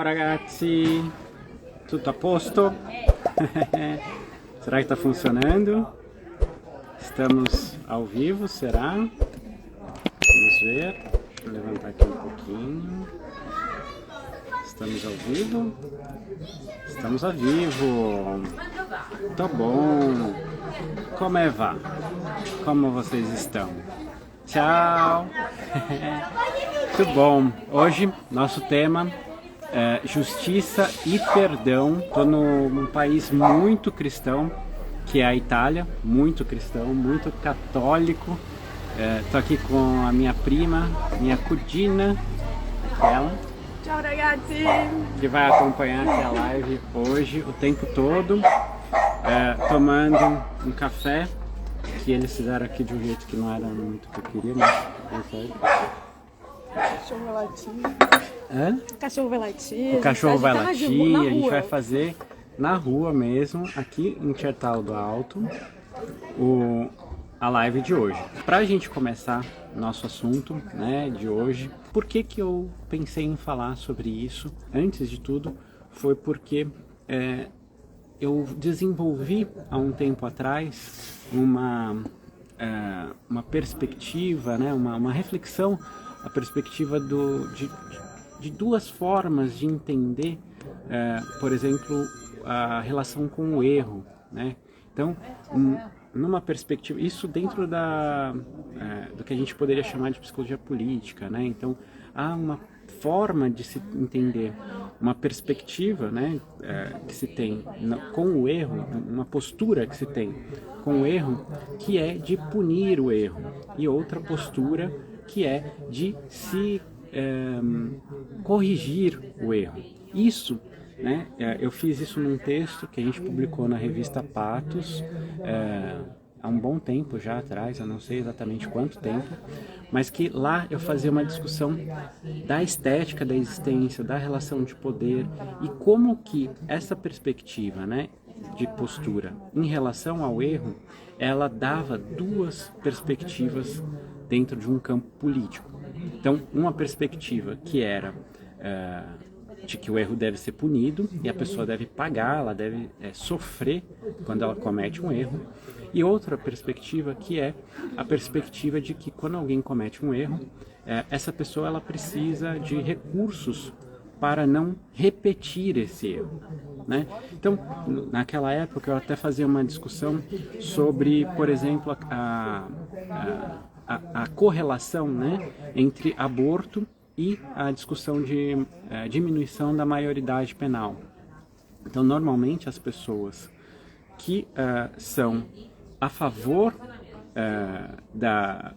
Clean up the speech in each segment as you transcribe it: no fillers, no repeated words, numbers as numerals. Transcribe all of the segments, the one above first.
Ragazzi, tutto a posto? Será que está funcionando? Estamos ao vivo, será? Vamos ver. Vou levantar aqui um pouquinho. Estamos ao vivo? Estamos ao vivo! Tá bom! Como é vá? Como vocês estão? Tchau! Muito bom! Hoje, nosso tema é justiça e perdão. Estou num país muito cristão, que é a Itália, muito cristão, muito católico. Estou aqui com a minha prima, minha cugina, ela. Ciao ragazzi! Que vai acompanhar aqui a live hoje, o tempo todo, tomando um café, que eles fizeram aqui de um jeito que não era muito o que eu queria, mas não sei. Cachorro vai latir. Hã? O cachorro vai latir. O cachorro vai Na latir, rua. a gente vai fazer na rua mesmo, aqui em Certal do Alto, a live de hoje. Pra gente começar nosso assunto, né, de hoje, por que que eu pensei em falar sobre isso? Antes de tudo, foi porque eu desenvolvi há um tempo atrás uma perspectiva, né, uma reflexão, a perspectiva de duas formas de entender, por exemplo, a relação com o erro, né? Então, numa perspectiva, isso dentro do que a gente poderia chamar de psicologia política, né? Então, há uma forma de se entender, uma perspectiva, né, que se tem com o erro, uma postura que se tem com o erro, que é de punir o erro, e outra postura que é de se corrigir o erro. Isso, né, eu fiz isso num texto que a gente publicou na revista Patos, há um bom tempo já atrás, eu não sei exatamente quanto tempo, mas que lá eu fazia uma discussão da estética da existência, da relação de poder e como que essa perspectiva, né, de postura em relação ao erro, ela dava duas perspectivas dentro de um campo político. Então, uma perspectiva que era de que o erro deve ser punido e a pessoa deve pagar, ela deve sofrer quando ela comete um erro. E outra perspectiva que é a perspectiva de que quando alguém comete um erro, essa pessoa ela precisa de recursos para não repetir esse erro, né? Então, naquela época eu até fazia uma discussão sobre, por exemplo, a correlação, né, entre aborto e a discussão de diminuição da maioridade penal. Então, normalmente as pessoas que são a favor da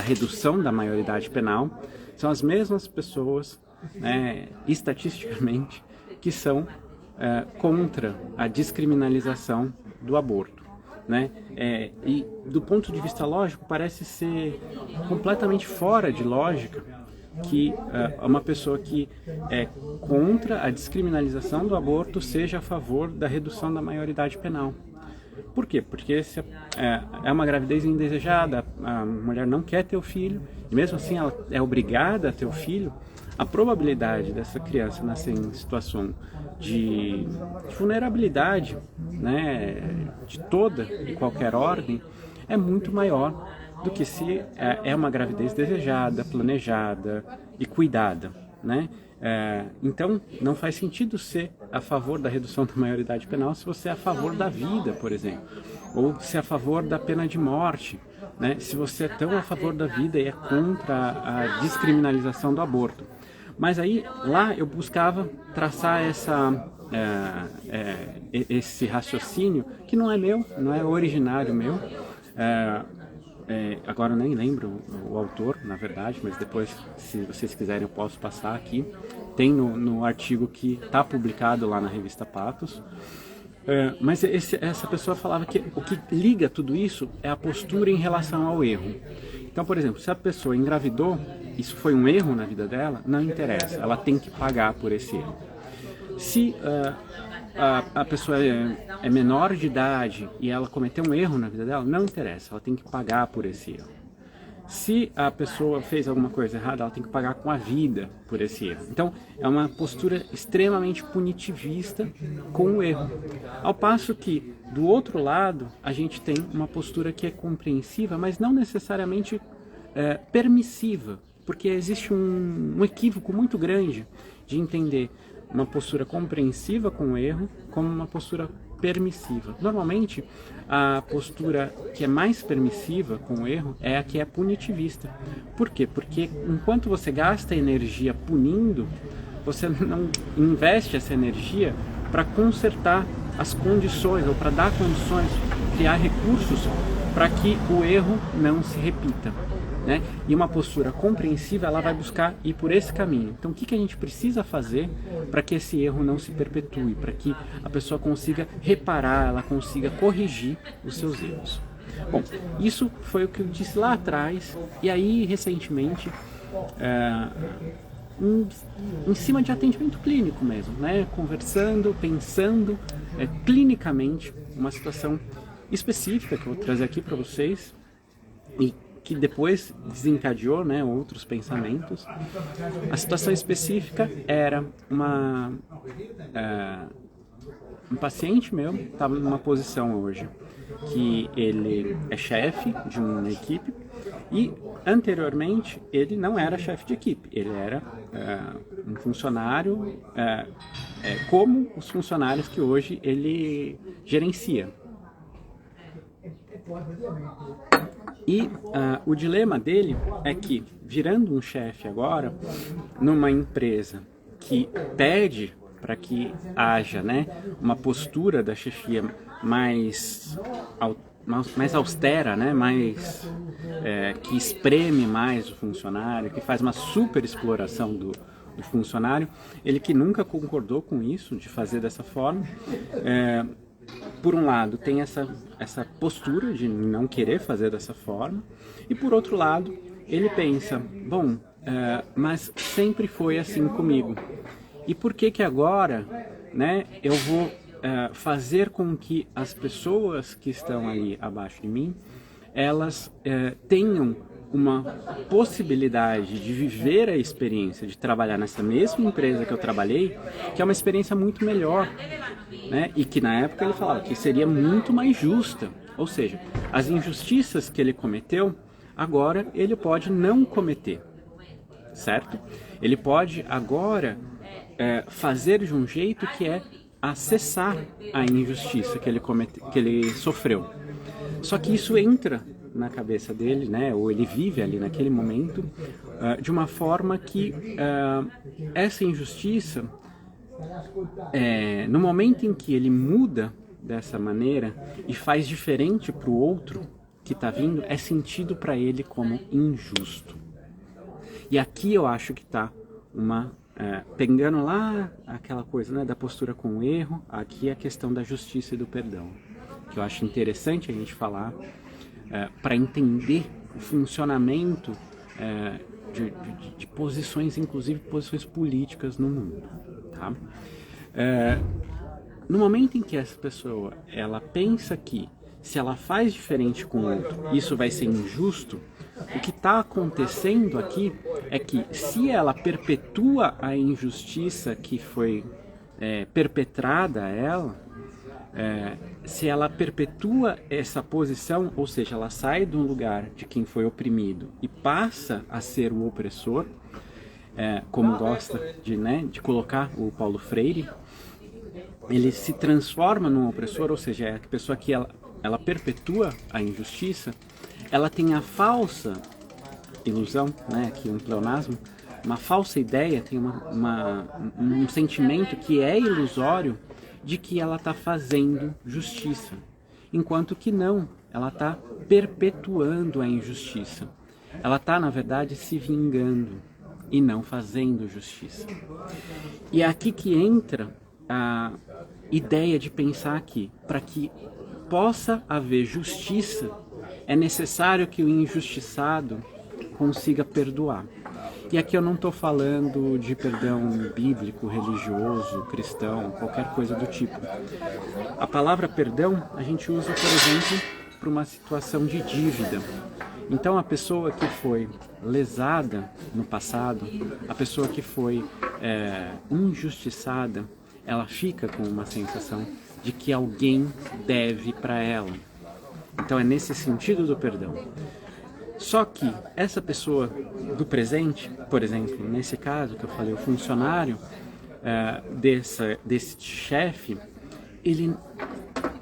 redução da maioridade penal são as mesmas pessoas, né, estatisticamente, que são contra a descriminalização do aborto, né? E do ponto de vista lógico parece ser completamente fora de lógica que uma pessoa que é contra a descriminalização do aborto seja a favor da redução da maioridade penal. Por quê? Porque se é uma gravidez indesejada, a mulher não quer ter o filho, e mesmo assim ela é obrigada a ter o filho, a probabilidade dessa criança nascer em situação de vulnerabilidade, né, de toda e qualquer ordem, é muito maior do que se é uma gravidez desejada, planejada e cuidada, né? Então, não faz sentido ser a favor da redução da maioridade penal se você é a favor da vida, por exemplo, ou se é a favor da pena de morte, né? Se você é tão a favor da vida e é contra a descriminalização do aborto. Mas aí, lá eu buscava traçar esse raciocínio, que não é meu, não é originário meu. Agora eu nem lembro o autor, na verdade, mas depois, se vocês quiserem, eu posso passar aqui. Tem no artigo que está publicado lá na revista Patos. Mas essa pessoa falava que o que liga tudo isso é a postura em relação ao erro. Então, por exemplo, se a pessoa engravidou, isso foi um erro na vida dela, não interessa, ela tem que pagar por esse erro. Se a pessoa é menor de idade e ela cometeu um erro na vida dela, não interessa, ela tem que pagar por esse erro. Se a pessoa fez alguma coisa errada, ela tem que pagar com a vida por esse erro. Então, é uma postura extremamente punitivista com o erro. Ao passo que, do outro lado, a gente tem uma postura que é compreensiva, mas não necessariamente permissiva, porque existe um equívoco muito grande de entender uma postura compreensiva com o erro como uma postura permissiva. Normalmente, a postura que é mais permissiva com o erro é a que é punitivista. Por quê? Porque enquanto você gasta energia punindo, você não investe essa energia para consertar as condições, ou para dar condições, criar recursos para que o erro não se repita. Né? E uma postura compreensiva, ela vai buscar ir por esse caminho. Então, o que a gente precisa fazer para que esse erro não se perpetue, para que a pessoa consiga reparar, ela consiga corrigir os seus erros? Bom, isso foi o que eu disse lá atrás, e aí, recentemente, em cima de atendimento clínico mesmo, né? Conversando, pensando clinicamente uma situação específica que eu vou trazer aqui para vocês, e que depois desencadeou, né, outros pensamentos. A situação específica era um paciente meu, estava numa posição hoje que ele é chefe de uma equipe e anteriormente ele não era chefe de equipe, ele era um funcionário como os funcionários que hoje ele gerencia. E o dilema dele é que, virando um chefe agora, numa empresa que pede para que haja, né, uma postura da chefia mais austera, né, que espreme mais o funcionário, que faz uma super exploração do funcionário, ele que nunca concordou com isso, de fazer dessa forma, por um lado, tem essa postura de não querer fazer dessa forma, e por outro lado, ele pensa, bom, mas sempre foi assim comigo. E por que agora, né, eu vou fazer com que as pessoas que estão ali abaixo de mim, elas tenham uma possibilidade de viver a experiência de trabalhar nessa mesma empresa que eu trabalhei, que é uma experiência muito melhor, né? E que na época ele falava que seria muito mais justa, ou seja, as injustiças que ele cometeu, agora ele pode não cometer, certo? Ele pode agora fazer de um jeito que é acessar a injustiça que ele sofreu. Só que isso entra na cabeça dele, né, ou ele vive ali naquele momento, de uma forma que essa injustiça, no momento em que ele muda dessa maneira e faz diferente para o outro que está vindo, é sentido para ele como injusto. E aqui eu acho que está pegando lá aquela coisa, né, da postura com o erro, aqui é a questão da justiça e do perdão, que eu acho interessante a gente falar, para entender o funcionamento de posições, inclusive posições políticas no mundo. Tá? No momento em que essa pessoa ela pensa que se ela faz diferente com o outro, isso vai ser injusto, o que está acontecendo aqui é que se ela perpetua a injustiça que foi perpetrada a ela, se ela perpetua essa posição, ou seja, ela sai de um lugar de quem foi oprimido e passa a ser o opressor, como gosta de colocar o Paulo Freire, ele se transforma num opressor, ou seja, é a pessoa que ela perpetua a injustiça, ela tem a falsa ilusão, né, aqui um pleonasmo, uma falsa ideia, tem um sentimento que é ilusório de que ela está fazendo justiça, enquanto que não, ela está perpetuando a injustiça. Ela está, na verdade, se vingando e não fazendo justiça. E é aqui que entra a ideia de pensar que, para que possa haver justiça, é necessário que o injustiçado consiga perdoar. E aqui eu não estou falando de perdão bíblico, religioso, cristão, qualquer coisa do tipo. A palavra perdão a gente usa, por exemplo, para uma situação de dívida. Então a pessoa que foi lesada no passado, a pessoa que foi injustiçada, ela fica com uma sensação de que alguém deve para ela. Então é nesse sentido do perdão. Só que essa pessoa do presente, por exemplo, nesse caso que eu falei, o funcionário desse chefe,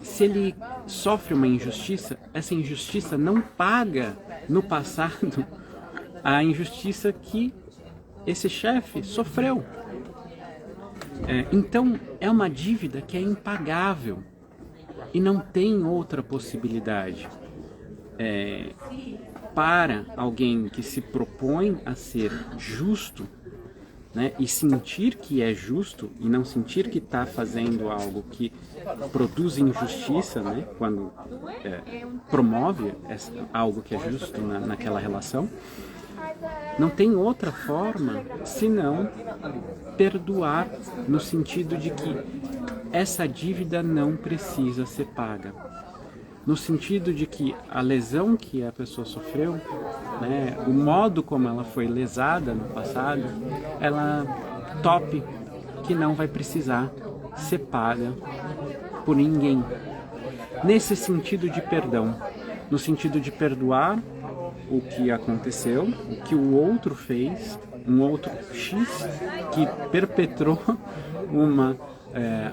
se ele sofre uma injustiça, essa injustiça não paga no passado a injustiça que esse chefe sofreu. Então é uma dívida que é impagável e não tem outra possibilidade. Para alguém que se propõe a ser justo, né, e sentir que é justo e não sentir que está fazendo algo que produz injustiça, né, quando promove algo que é justo naquela relação, não tem outra forma senão perdoar, no sentido de que essa dívida não precisa ser paga. No sentido de que a lesão que a pessoa sofreu, né, o modo como ela foi lesada no passado, ela tope que não vai precisar ser paga por ninguém. Nesse sentido de perdão, no sentido de perdoar o que aconteceu, o que o outro fez, um outro X que perpetrou uma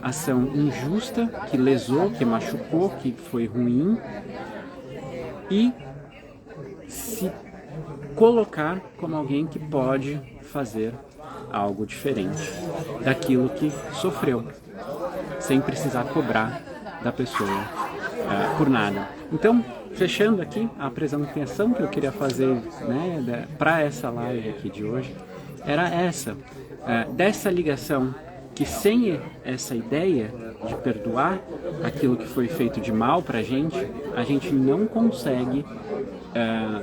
ação injusta, que lesou, que machucou, que foi ruim, e se colocar como alguém que pode fazer algo diferente daquilo que sofreu, sem precisar cobrar da pessoa por nada. Então, fechando aqui a apresentação que eu queria fazer, né, para essa live aqui de hoje, era essa, dessa ligação, que sem essa ideia de perdoar aquilo que foi feito de mal pra gente, a gente não consegue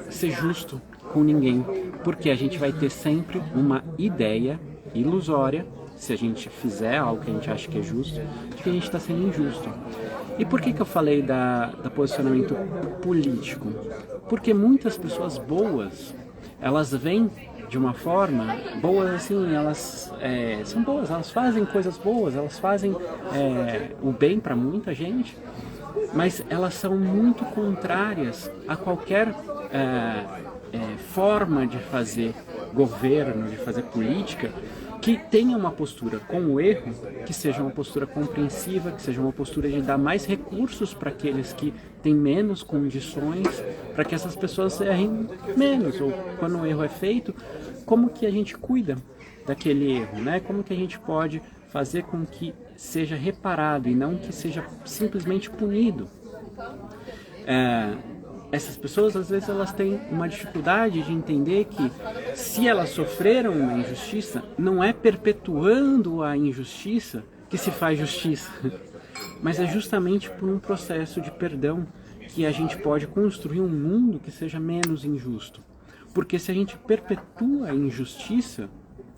ser justo com ninguém, porque a gente vai ter sempre uma ideia ilusória, se a gente fizer algo que a gente acha que é justo, de que a gente está sendo injusto. E por que eu falei do posicionamento político? Porque muitas pessoas boas, elas vêm de uma forma, boas assim, elas são boas, elas fazem coisas boas, elas fazem o bem para muita gente, mas elas são muito contrárias a qualquer forma de fazer governo, de fazer política, que tenha uma postura com o erro, que seja uma postura compreensiva, que seja uma postura de dar mais recursos para aqueles que têm menos condições, para que essas pessoas errem menos, ou quando o erro é feito, como que a gente cuida daquele erro, né? Como que a gente pode fazer com que seja reparado e não que seja simplesmente punido. Essas pessoas, às vezes, elas têm uma dificuldade de entender que se elas sofreram uma injustiça, não é perpetuando a injustiça que se faz justiça, mas é justamente por um processo de perdão que a gente pode construir um mundo que seja menos injusto. Porque se a gente perpetua a injustiça,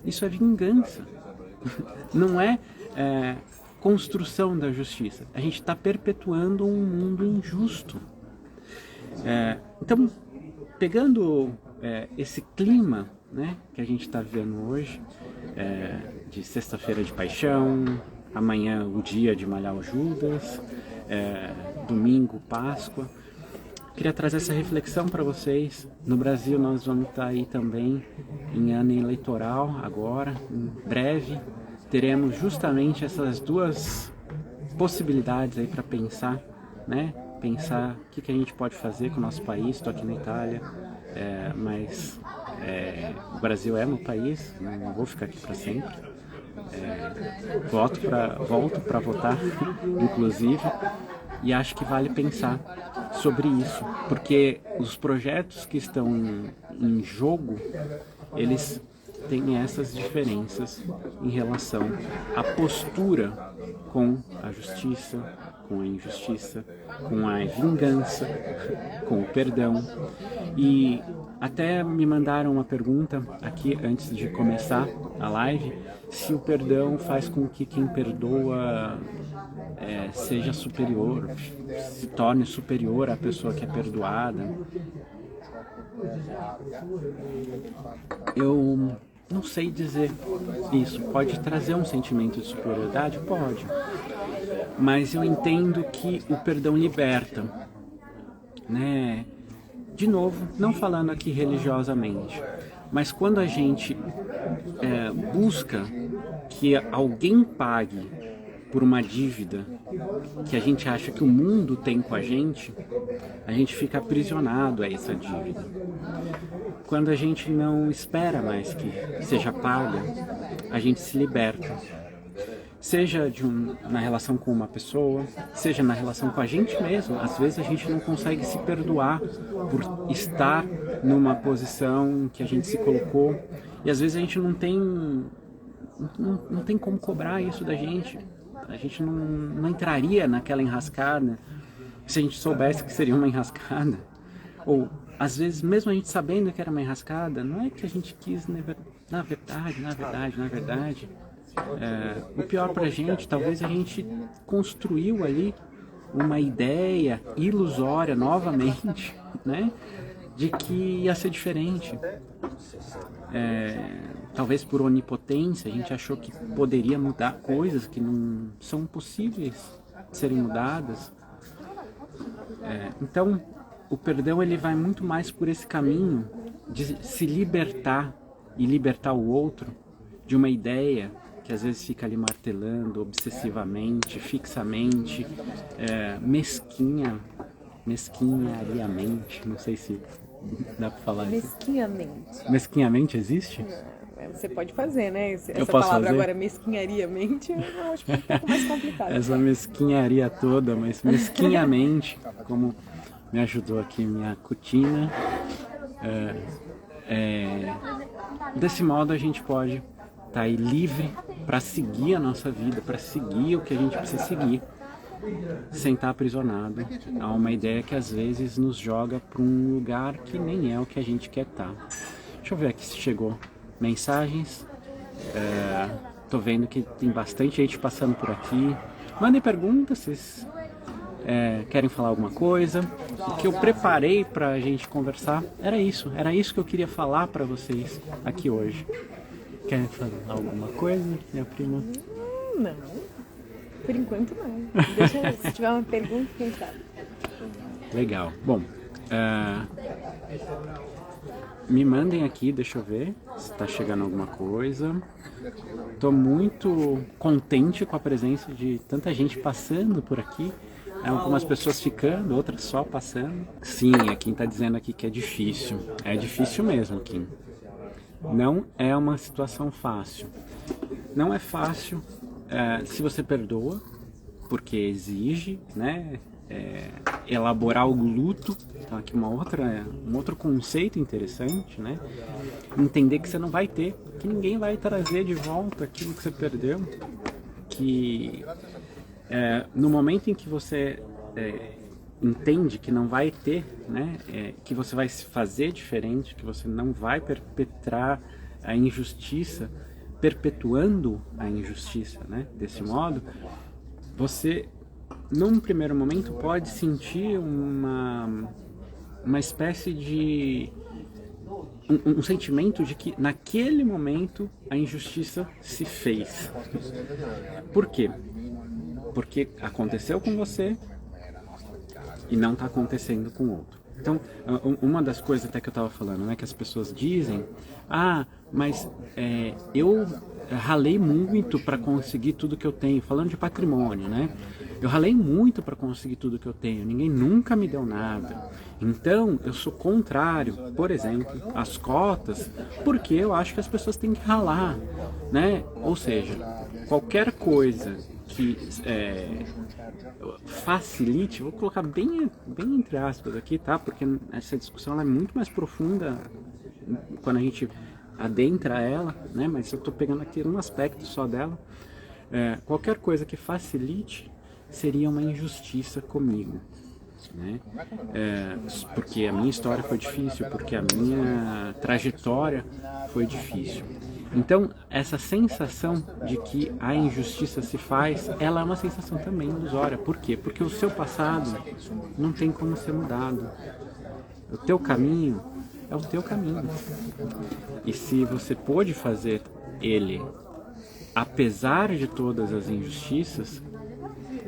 isso é vingança, não é construção da justiça. A gente está perpetuando um mundo injusto. Então, pegando esse clima, né, que a gente está vivendo hoje, de sexta-feira de paixão, amanhã o dia de malhar o Judas, domingo Páscoa, queria trazer essa reflexão para vocês. No Brasil nós vamos estar aí também em ano eleitoral agora, em breve teremos justamente essas duas possibilidades aí para pensar, né? Pensar o que a gente pode fazer com o nosso país. Estou aqui na Itália, mas o Brasil é meu país, não vou ficar aqui para sempre. Volto para votar, inclusive, e acho que vale pensar sobre isso, porque os projetos que estão em jogo, eles têm essas diferenças em relação à postura com a justiça, com a injustiça, com a vingança, com o perdão. E até me mandaram uma pergunta aqui antes de começar a live, se o perdão faz com que quem perdoa seja superior, se torne superior à pessoa que é perdoada. Eu não sei dizer isso. Pode trazer um sentimento de superioridade? Pode. Mas eu entendo que o perdão liberta, né? De novo, não falando aqui religiosamente, mas quando a gente busca que alguém pague por uma dívida que a gente acha que o mundo tem com a gente fica aprisionado a essa dívida. Quando a gente não espera mais que seja paga, a gente se liberta. Seja na relação com uma pessoa, seja na relação com a gente mesmo. Às vezes a gente não consegue se perdoar por estar numa posição que a gente se colocou. E às vezes a gente não tem como cobrar isso da gente. A gente não entraria naquela enrascada se a gente soubesse que seria uma enrascada. Ou, às vezes, mesmo a gente sabendo que era uma enrascada, não é que a gente quis, na verdade. O pior pra gente, talvez a gente construiu ali uma ideia ilusória novamente, né? De que ia ser diferente. Talvez por onipotência, a gente achou que poderia mudar coisas que não são possíveis de serem mudadas. Então, o perdão ele vai muito mais por esse caminho de se libertar e libertar o outro de uma ideia que às vezes fica ali martelando obsessivamente, fixamente, mesquinhariamente, não sei se dá pra falar isso. Mesquinhamente. Mesquinhamente existe? Você pode fazer, né? Essa posso palavra fazer? Agora, mesquinhariamente, eu acho que é um pouco mais complicado. Essa mesquinharia toda, mas mesquinhamente, como me ajudou aqui minha cutina, desse modo a gente pode estar aí livre para seguir a nossa vida, para seguir o que a gente precisa seguir, sem estar aprisionado a uma ideia que às vezes nos joga para um lugar que nem é o que a gente quer estar. Deixa eu ver aqui se chegou mensagens. Tô vendo que tem bastante gente passando por aqui. Mandem perguntas, vocês querem falar alguma coisa. O que eu preparei pra gente conversar era isso que eu queria falar pra vocês aqui hoje. Querem falar alguma coisa, minha prima? Não, por enquanto não. Se tiver uma pergunta, quem sabe. Legal. Bom, me mandem aqui, deixa eu ver se tá chegando alguma coisa. Tô muito contente com a presença de tanta gente passando por aqui. Algumas pessoas ficando, outras só passando. Sim, a Kim tá dizendo aqui que é difícil. É difícil mesmo, Kim. Não é uma situação fácil. Não é fácil se você perdoa, porque exige, né? Elaborar o luto. Então aqui um outro conceito interessante, né? Entender que você não vai ter, que ninguém vai trazer de volta aquilo que você perdeu, que no momento em que você entende que não vai ter, né? Que você vai se fazer diferente, que você não vai perpetrar a injustiça, perpetuando a injustiça, né? Desse modo, você num primeiro momento pode sentir uma espécie de um sentimento de que naquele momento a injustiça se fez. Por quê? Porque aconteceu com você e não está acontecendo com o outro. Então, uma das coisas até que eu estava falando, né, que as pessoas dizem, mas eu ralei muito para conseguir tudo que eu tenho, falando de patrimônio, né? Eu ralei muito para conseguir tudo que eu tenho, ninguém nunca me deu nada. Então, eu sou contrário, por exemplo, às cotas, porque eu acho que as pessoas têm que ralar, né? Ou seja, qualquer coisa que facilite, vou colocar bem entre aspas aqui, tá? Porque essa discussão ela é muito mais profunda quando a gente adentra ela, né? Mas eu estou pegando aqui um aspecto só dela. Qualquer coisa que facilite seria uma injustiça comigo, né? Porque a minha história foi difícil, porque a minha trajetória foi difícil. Então, essa sensação de que a injustiça se faz, ela é uma sensação também ilusória. Por quê? Porque o seu passado não tem como ser mudado. O teu caminho é o teu caminho. E se você pôde fazer ele, apesar de todas as injustiças,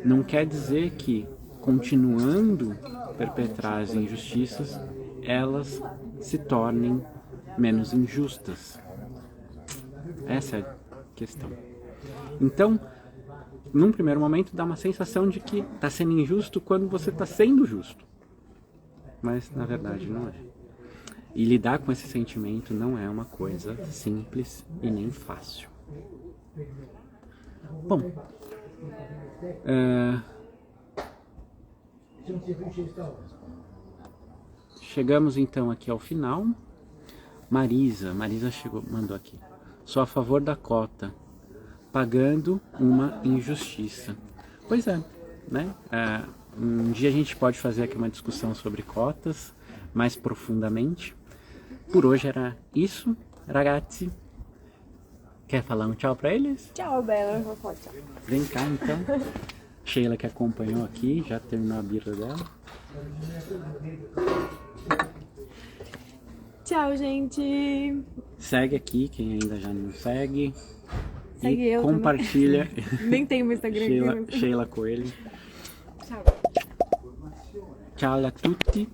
não quer dizer que, continuando a perpetrar as injustiças, elas se tornem menos injustas. Essa é a questão. Então, num primeiro momento, dá uma sensação de que está sendo injusto quando você está sendo justo. Mas, na verdade, não é. E lidar com esse sentimento não é uma coisa simples e nem fácil. Bom, chegamos então aqui ao final. Marisa mandou aqui. Sou a favor da cota, pagando uma injustiça. Pois é, né? Um dia a gente pode fazer aqui uma discussão sobre cotas mais profundamente. Por hoje era isso, ragazzi. Quer falar um tchau pra eles? Tchau, Bela. Eu vou falar tchau. Vem cá então. Sheila que acompanhou aqui, já terminou a birra dela. Tchau, gente. Segue aqui, quem ainda já não segue. Segue e eu compartilha. também. Nem tem meu Instagram. Sheila Coelho. Tchau. Ciao a tutti.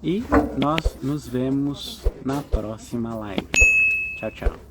E nós nos vemos na próxima live. Tchau, tchau.